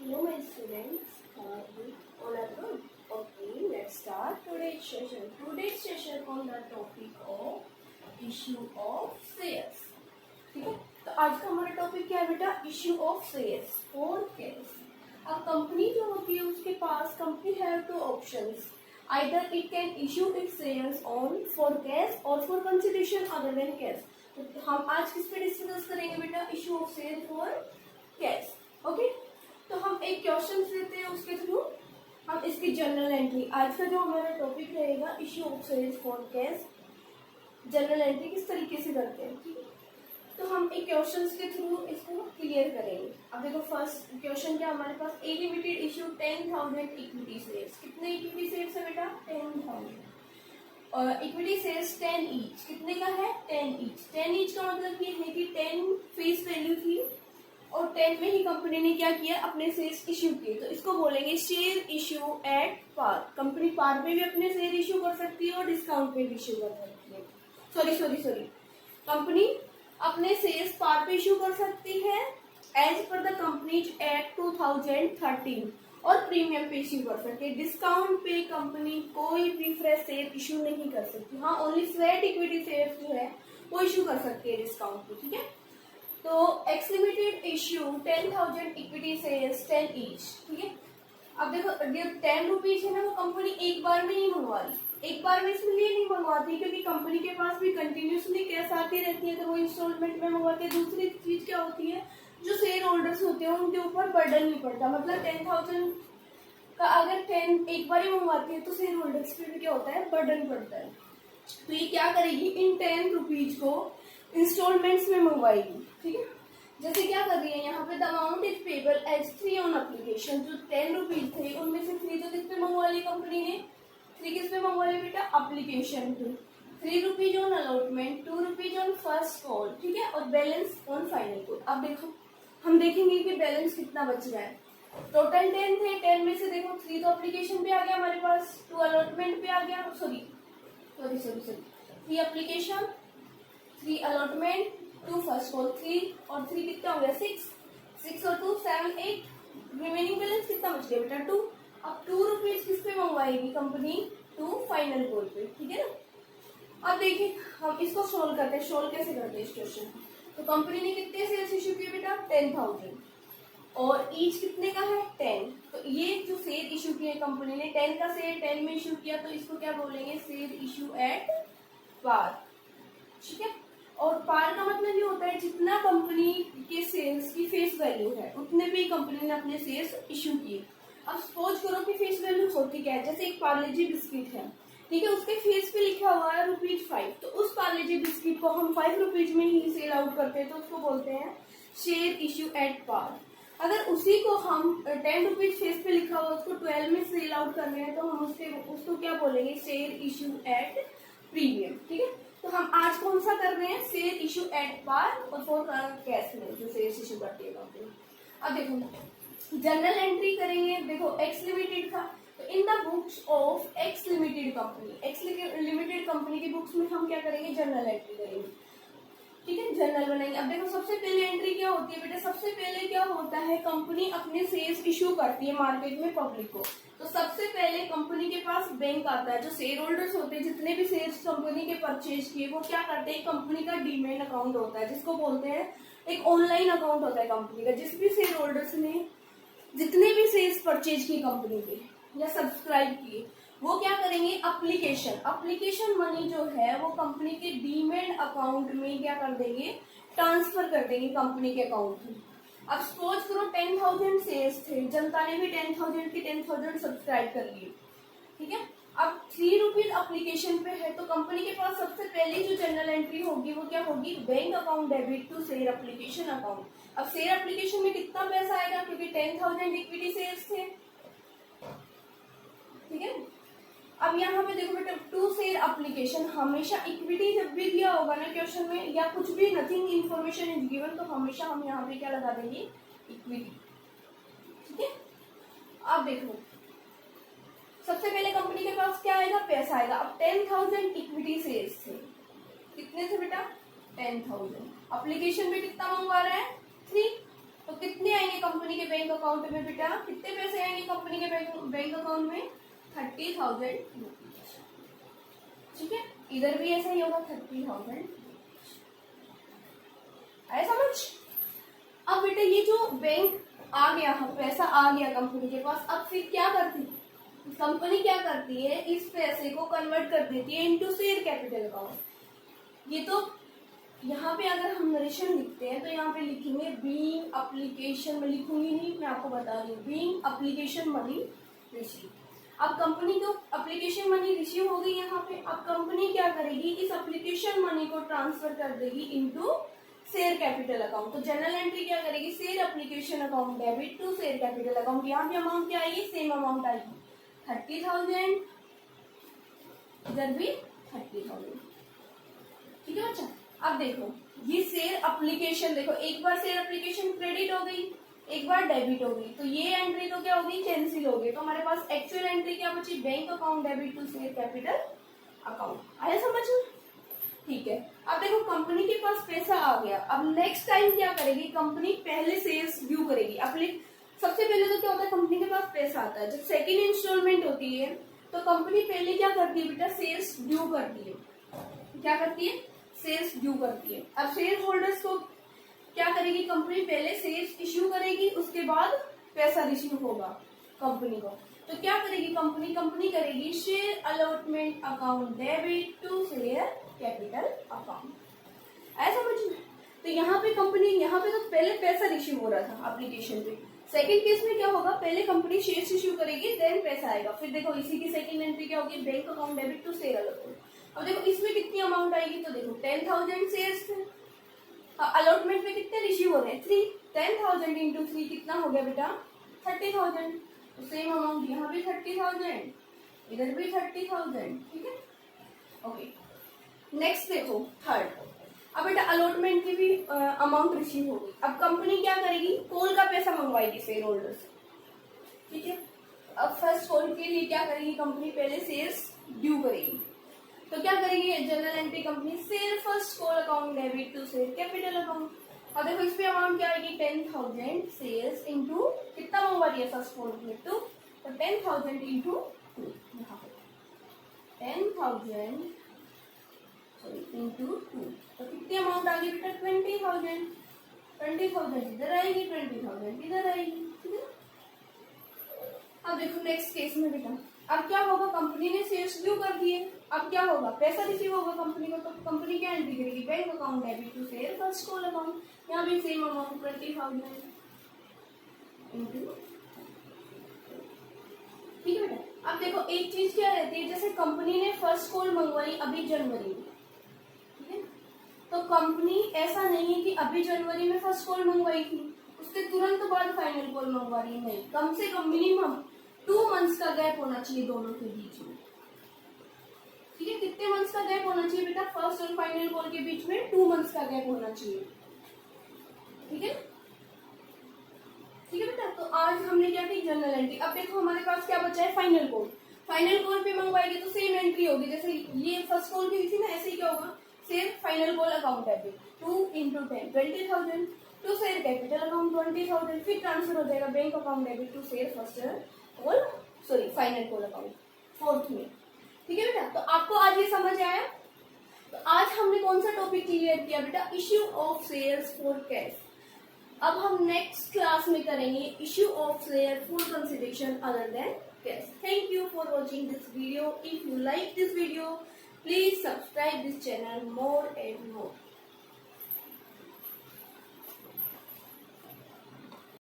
Hello, my students. All are good. Okay, let's start today's session. Today's session on the topic of issue of shares. ठीक है, तो आज का हमारा topic क्या है बेटा? Issue of shares for cash. अब कंपनी जो होती है उसके पास company have two options. Either it can issue its shares on for cash और for consideration other than cash. तो हम आज किस पे डिस्कस करेंगे बेटा? Issue of share for cash. Okay, तो हम एक क्वेश्चन लेते हैं, उसके थ्रू हम इसकी जनरल एंट्री. आज का जो हमारा टॉपिक रहेगा issue of shares for cash, general entry किस तरीके से करते हैं. ठीक है, तो हम एक क्वेश्चन के थ्रू इसको क्लियर करेंगे. अब देखो फर्स्ट क्वेश्चन क्या हमारे पास? ए लिमिटेड इश्यू 10,000 इक्विटी शेयर्स. कितने इक्विटी शेयर्स है बेटा? 10,000. और इक्विटी शेयर्स 10 ईच. कितने का है? 10 ईच. 10 ईच का मतलब ये है कि 10 फेस वैल्यू थी और 10 में ही कंपनी ने क्या किया? अपने शेयर्स इश्यू किए. तो इसको बोलेंगे share issue at par. Company par पे भी अपने शेयर इश्यू कर सकती है और डिस्काउंट पे भी इश्यू कर सकती है. सॉरी कंपनी अपने शेयर्स पार पे इश्यू कर सकती है as per the companies act 2013 और प्रीमियम पे इश्यू कर सकती है. डिस्काउंट पे कंपनी कोई भी फ्रेश शेयर इश्यू नहीं कर सकती. हाँ, ओनली स्वेट इक्विटी शेयर जो है वो इश्यू कर सकती है डिस्काउंट पे. ठीक है, तो x limited issue 10,000 equity shares 10 each. ठीक है, अब देखो 10 रुपीज है ना, वो कंपनी एक बार में ही मंगवा ली. एक बार में इसलिए नहीं मंगवाती क्योंकि कंपनी के पास भी कंटिन्यूसली कैश आती रहती है, तो वो इंस्टॉलमेंट में मंगवाती है. दूसरी चीज क्या होती है, जो शेयर होल्डर्स होते हैं उनके ऊपर बर्डन नहीं पड़ता. मतलब 10,000 का अगर 10 एक बार ही मंगवाती है तो शेयर होल्डर्स पे भी क्या होता है? बर्डन पड़ता है. तो ये क्या करेगी? इन 10 रुपीज को इंस्टॉलमेंट्स में मंगवाएगी. ठीक है, जैसे क्या कर रही है यहाँ पे? The amount is payable as 3 on application. जो 10 रुपीज थे उनमें से 3 तो किस पे मंगवा ली कंपनी ने? 3 किस पे मंगवा ली बेटा? एप्लीकेशन पे. 3 rupees on allotment, 2 rupees on first call. ठीक है, और बैलेंस ऑन फाइनल कॉल. अब देखो हम देखेंगे कि बैलेंस कितना बच रहा है. टोटल 10 थे, 10 में से देखो 3 तो एप्लीकेशन पे आ गया हमारे पास, 2 अलॉटमेंट पे आ गया. Sorry 3 application, 3 allotment, 2 first call. 3 और 3 कितना हो गया? 6 और 2 7 8. रिमेनिंग बैलेंस कितना बच गया बेटा? 2. अब 2 रुपीज किस पे मंगवाएगी कंपनी? 2 फाइनल कॉल पे. ठीक है ना. अब देखिए हम इसको सोल्व करते हैं. सोल्व कैसे करते हैं इस क्वेश्चन को? तो कंपनी ने कितने शेयर्स इश्यू किए बेटा? 10,000 और ईच कितने का है? 10. तो ये जो शेयर इश्यू किए कंपनी ने 10 का शेयर 10 में इश्यू किया, तो इसको क्या बोलेंगे? Share issue at par. ठीक है, और पार का मतलब ये होता है जितना कंपनी के शेयर्स की फेस वैल्यू है उतने पे कंपनी ने अपने शेयर्स इश्यू किए. अब सपोज करो कि फेस वैल्यू होती क्या है? जैसे एक पार्ले-जी बिस्किट है, ठीक है, उसके फेस पे लिखा हुआ है ₹5. तो उस पार्ले-जी बिस्किट को हम 5 रुपीज में ही सेल आउट करते हैं, तो उसको बोलते हैं शेयर इश्यू एट पार. अगर उसी को हम 10 रुपीज फेस पे लिखा हुआ उसको 12 में सेल आउट कर रहे हैं, तो हम उसको क्या बोलेंगे? Share issue at premium. ठीक है, तो हम आज कौन सा कर रहे हैं? शेयर इश्यू एट पार और फॉर कैश में जो शेयर इश्यू करती है कंपनी. अब देखो जनरल एंट्री करेंगे. देखो एक्स लिमिटेड था, तो in the books of x limited company, x limited company की बुक्स में हम क्या करेंगे? जनरल एंट्री करेंगे. ठीक है, जनरल बनाएंगे. अब देखो सबसे पहले एंट्री क्या होती है बेटा? सबसे पहले क्या होता है? कंपनी अपने शेयर्स इश्यू करती है मार्केट में पब्लिक को. तो सबसे पहले कंपनी के पास बैंक आता है. जो शेयर होल्डर्स होते हैं जितने भी शेयर्स कंपनी के परचेज किए वो क्या करते हैं? कंपनी का डीमैट अकाउंट होता है जिसको बोलते हैं एक ऑनलाइन अकाउंट होता है कंपनी का. जिस भी शेयर होल्डर्स ने जितने भी शेयर्स परचेज किए कंपनी के या सब्सक्राइब किए वो क्या करेंगे? एप्लीकेशन मनी जो है वो कंपनी के डीमैट अकाउंट में क्या कर देंगे? ट्रांसफर कर देंगे कंपनी के अकाउंट में. अब सपोज करो 10,000 शेयर्स थे, जनता ने भी 10,000 के 10,000 सब्सक्राइब कर लिए. ठीक है, अब 3 रुपीज एप्लीकेशन पे है, तो कंपनी के पास सबसे पहले जो जनरल एंट्री होगी वो क्या होगी? Bank account debit to share application account. अब शेयर एप्लीकेशन में कितना पैसा आएगा? क्योंकि 10,000 इक्विटी शेयर्स थे. ठीक है, अब यहाँ पे देखो बेटा टू शेयर एप्लीकेशन. हमेशा इक्विटी जब भी दिया होगा ना क्वेश्चन में या कुछ भी नथिंग इन्फॉर्मेशन इज गिवन, तो हमेशा हम यहाँ पे क्या लगा देंगे? इक्विटी. ठीक है, अब देखो सबसे पहले कंपनी के पास क्या आएगा? पैसा आएगा. अब 10,000 इक्विटी शेयर्स थे. कितने थे बेटा? 10,000. एप्लीकेशन में कितना मंगवा रहा है? 3. तो कितने आएंगे कंपनी के बैंक अकाउंट में बेटा कितने पैसे आएंगे कंपनी के बैंक अकाउंट में 30,000 रुपीज। ठीक है, इधर भी ऐसा ही होगा 30,000। आया समझ? अब बेटा ये जो बैंक आ गया, पैसा आ गया कंपनी के पास, अब फिर क्या करती है कंपनी, क्या करती है इस पैसे को कन्वर्ट कर देती है इनटू शेयर कैपिटल अकाउंट। ये तो यहाँ पे अगर हम नरेशन लिखते हैं तो यहाँ पे लिखेंगे बीइंग एप्लीकेशन, मैं लिखूंगी नहीं, मैं आपको बता रही हूँ, बीइंग एप्लीकेशन मनी रिसीव। अब कंपनी को एप्लीकेशन मनी रिसीव हो गई यहाँ पे, अब कंपनी क्या करेगी, इस एप्लीकेशन मनी को ट्रांसफर कर देगी इनटू शेयर कैपिटल अकाउंट। तो जनरल एंट्री क्या करेगी, share application account debit to share capital account. यहाँ पे अमाउंट क्या आएगी, सेम अमाउंट आएगी 30,000, इधर भी 30,000। ठीक है बच्चा। अब देखो ये शेयर एप्लीकेशन, देखो एक बार शेयर एप्लीकेशन क्रेडिट हो गई, एक बार डेबिट हो गई, तो ये एंट्री तो क्या होगी, कैंसिल हो गई। तो हमारे पास एक्चुअल एंट्री क्या बची, bank account debit to share capital account. आया समझ में? ठीक है। अब देखो कंपनी के पास पैसा आ गया, अब नेक्स्ट टाइम क्या करेगी कंपनी, पहले सेल्स ड्यू करेगी। अपने सबसे पहले तो क्या होता है, कंपनी के पास पैसा आता है, जब सेकेंड इंस्टॉलमेंट होती है तो कंपनी पहले क्या करती है बेटा, सेल्स ड्यू करती है। क्या करती है, सेल्स ड्यू करती है। अब शेयर होल्डर्स को क्या करेगी कंपनी, पहले शेयर्स इश्यू करेगी, उसके बाद पैसा रिसीव होगा कंपनी को। तो क्या करेगी कंपनी, कंपनी करेगी share allotment account debit to share capital account. ऐसा समझ में? तो यहाँ पे कंपनी, यहाँ पे तो पहले पैसा रिसीव हो रहा था एप्लीकेशन पे, सेकंड केस में क्या होगा, पहले कंपनी शेयर्स इश्यू करेगी देन पैसा आएगा। फिर देखो इसी की सेकंड एंट्री क्या होगी, bank account debit to share allotment. अब देखो इसमें कितनी अमाउंट आएगी, तो देखो 10,000 शेयर्स थे, अलॉटमेंट में कितने रिसीव हो रहे हैं 3, 10,000 इंटू 3 कितना हो गया बेटा 30,000। तो सेम अमाउंट यहाँ भी 30,000, इधर भी 30,000। ठीक है, ओके। नेक्स्ट देखो थर्ड, अब बेटा अलॉटमेंट की भी अमाउंट रिसीव होगी। अब कंपनी क्या करेगी, कॉल का पैसा मंगवाएगी शेयर होल्डर से। ठीक है, अब फर्स्ट कॉल के लिए क्या करेगी कंपनी, पहले शेयर्स ड्यू करेगी। तो क्या करेगी journal entry company, share first call account debit to share capital account. अब देखो इस पे अमाउंट क्या आएगी 10,000 शेयर्स इंटू कितना मंगवा दिया फर्स्ट कॉल में 2, तो 10,000 इंटू 2, यहाँ पे 10,000 इंटू 2, तो कितनी अमाउंट आ गई बेटा 20,000। 20,000 इधर आएगी, 20,000 इधर आएगी। ठीक है, अब देखो नेक्स्ट केस में बेटा, अब क्या होगा, कंपनी ने शेयर्स ड्यू कर दिए, अब क्या होगा, पैसा रिसीव होगा कंपनी को। तो कंपनी क्या एंट्री करेगी, bank account debit to share first call account. यहाँ भी सेम अमाउंट 20,000 इंटू। ठीक है बेटा। अब देखो एक चीज क्या रहती है, जैसे कंपनी ने फर्स्ट कॉल मंगवाई अभी जनवरी में, ठीक है, तो कंपनी ऐसा नहीं है कि अभी जनवरी में फर्स्ट कॉल मंगवाई थी उसके तुरंत बाद फाइनल कॉल मंगवा रही, नहीं, कम से कम मिनिमम 2 मंथ्स का गैप होना चाहिए दोनों के बीच में। ठीक है, कितने मंथ्स का गैप होना चाहिए बेटा, फर्स्ट और फाइनल कॉल के बीच में 2 मंथ्स का गैप होना चाहिए। ठीक है, ठीक है बेटा। तो आज हमने क्या की जनरल एंट्री। अब देखो हमारे पास क्या बचा है, फाइनल कॉल। फाइनल कॉल पे मंगवाएगी तो सेम एंट्री होगी, जैसे ये फर्स्ट कॉल की थी ना, ऐसे ही क्या होगा, share final call account debit 2 into 10 20,000 to share capital account 20,000, फिर ट्रांसफर हो जाएगा bank account debit to share first call final call account fourth में। ठीक है बेटा, तो आपको आज ये समझ आया। तो आज हमने कौन सा टॉपिक क्लियर किया बेटा, issue of shares for cash. अब हम नेक्स्ट क्लास में करेंगे issue of share for consideration other than cash. Thank you for watching this video. If you like this video, please subscribe this channel more and more.